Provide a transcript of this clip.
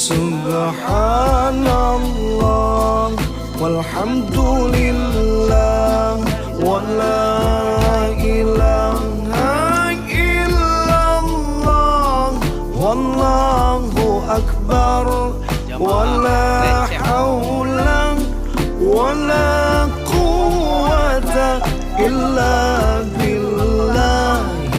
Subhanallah walhamdulillah wa la ilaha illallah wallahu akbar wa la hawla wa la quwwata illa